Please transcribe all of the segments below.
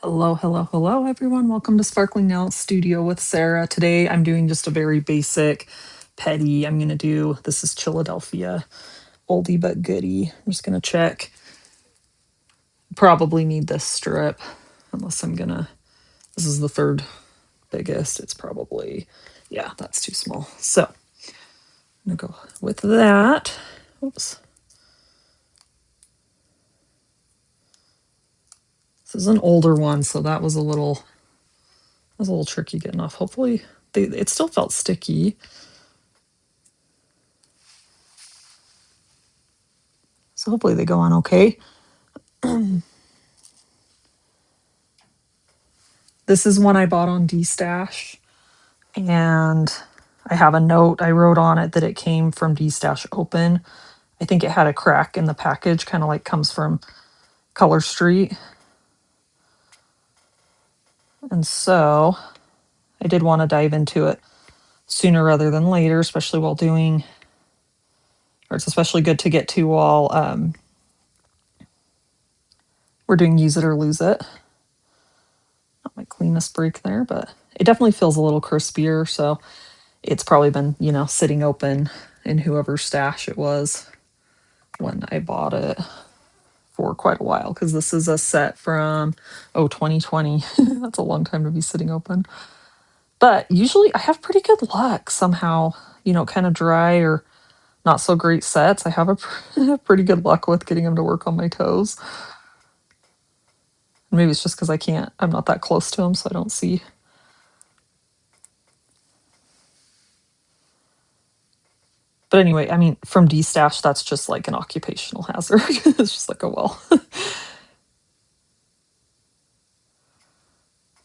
Hello, hello, hello, everyone. Welcome to Sparkling Nail Studio with Sarah. Today I'm doing just a very basic pedi. I'm going to do, this is Chiladelphia, oldie but goodie. I'm just going to check. Probably need this strip, unless I'm going to, this is the third biggest. It's probably, yeah, that's too small. So I'm going to go with that. Oops. This is an older one, so that was a little tricky getting off. Hopefully, it still felt sticky. So hopefully they go on okay. This is one I bought on D-Stash, and I have a note I wrote on it that it came from D-Stash Open. I think it had a crack in the package, kind of like comes from Color Street. And so I did want to dive into it sooner rather than later, especially while doing, or it's especially good to get to while we're doing Use It or Lose It. Not my cleanest break there, but it definitely feels a little crispier. So it's probably been, sitting open in whoever's stash it was when I bought it for quite a while, because this is a set from 2020. That's a long time to be sitting open. But usually I have pretty good luck somehow, kind of dry or not so great sets. I have a pretty good luck with getting them to work on my toes. Maybe it's just because I'm not that close to them, so I don't see. But anyway, I mean, from D-Stash, that's just like an occupational hazard. It's just like, oh well.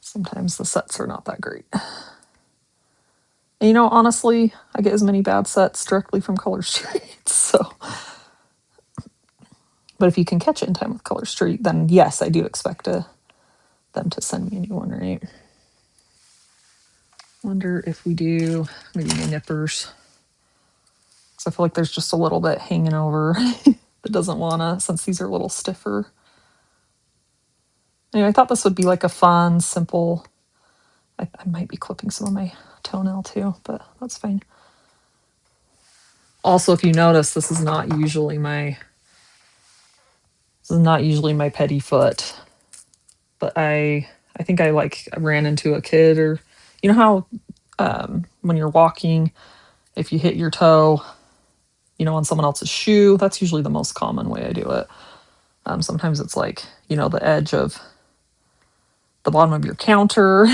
Sometimes the sets are not that great. And, honestly, I get as many bad sets directly from Color Street. So, but if you can catch it in time with Color Street, then yes, I do expect them to send me a new one, right? Wonder if we do maybe the nippers. Because I feel like there's just a little bit hanging over that doesn't wanna, since these are a little stiffer. Anyway, I thought this would be like a fun, simple, I might be clipping some of my toenail too, but that's fine. Also, if you notice, this is not usually my pedi foot, but I think I ran into a kid, or how when you're walking, if you hit your toe, on someone else's shoe, that's usually the most common way I do it. Sometimes it's like, the edge of the bottom of your counter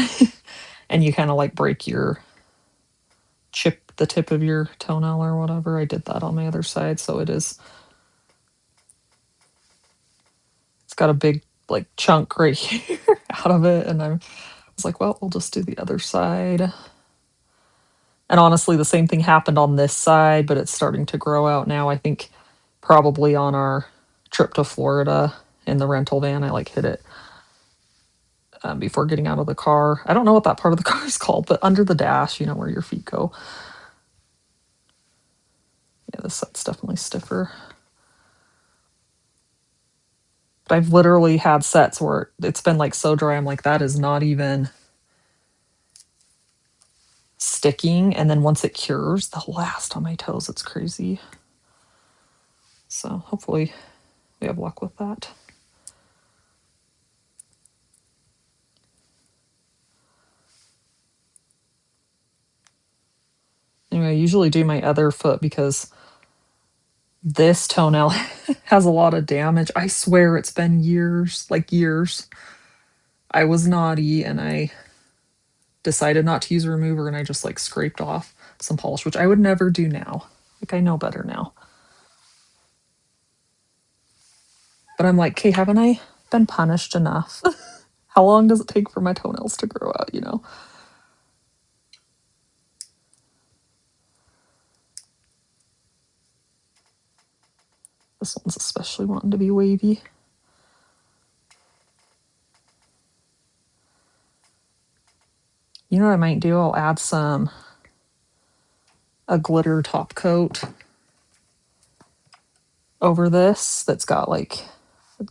and you kind of like chip the tip of your toenail or whatever. I did that on my other side, so it's got a big like chunk right here out of it, and I was like, well, we'll just do the other side. And honestly, the same thing happened on this side, but it's starting to grow out now. I think probably on our trip to Florida in the rental van, I hit it before getting out of the car. I don't know what that part of the car is called, but under the dash, where your feet go. Yeah, this set's definitely stiffer. But I've literally had sets where it's been like so dry, I'm like, that is not even sticking. And then once it cures, the last on my toes, it's crazy. So hopefully we have luck with that. Anyway, I usually do my other foot because this toenail has a lot of damage. I swear it's been years, like years. I was naughty and I decided not to use a remover, and I just scraped off some polish, which I would never do now. I know better now. But I'm like, okay, haven't I been punished enough? How long does it take for my toenails to grow out, This one's especially wanting to be wavy. You know what I might do? I'll add a glitter top coat over this that's got like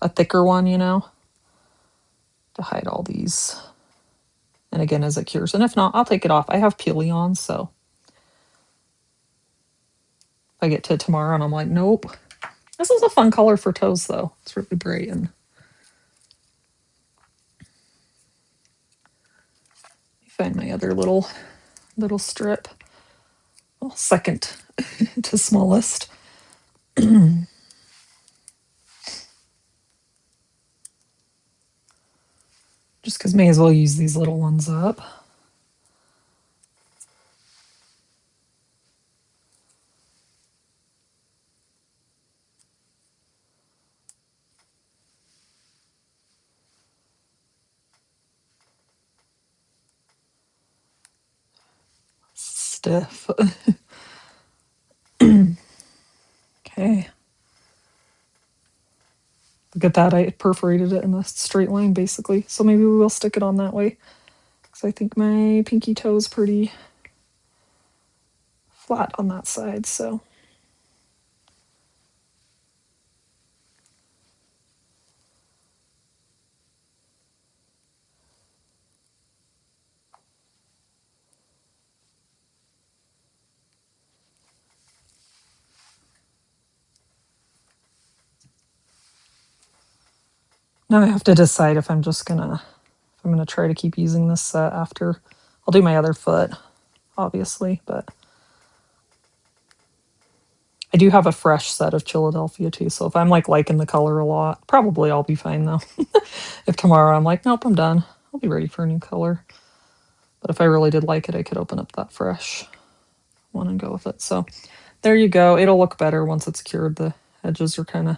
a thicker one, to hide all these. And again, as it cures. And if not, I'll take it off. I have peely on, so if I get to tomorrow and I'm like, nope. This is a fun color for toes, though. It's really bright. And find my other little strip. Well, second to smallest. Just because may as well use these little ones up. Stiff. Okay. Look at that. I perforated it in a straight line, basically. So maybe we will stick it on that way. Because I think my pinky toe is pretty flat on that side, so. Now I have to decide if I'm gonna try to keep using this set after. I'll do my other foot, obviously, but I do have a fresh set of Chiladelphia too. So if I'm like liking the color a lot, probably I'll be fine though. If tomorrow I'm like, nope, I'm done, I'll be ready for a new color. But if I really did like it, I could open up that fresh one and go with it. So there you go. It'll look better once it's cured. The edges are kind of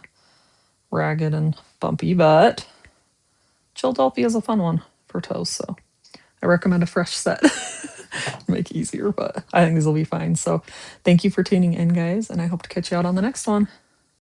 ragged and bumpy, but Chiladelphia is a fun one for toes. So I recommend a fresh set. Make it easier, but I think these will be fine. So thank you for tuning in, guys, and I hope to catch you out on the next one.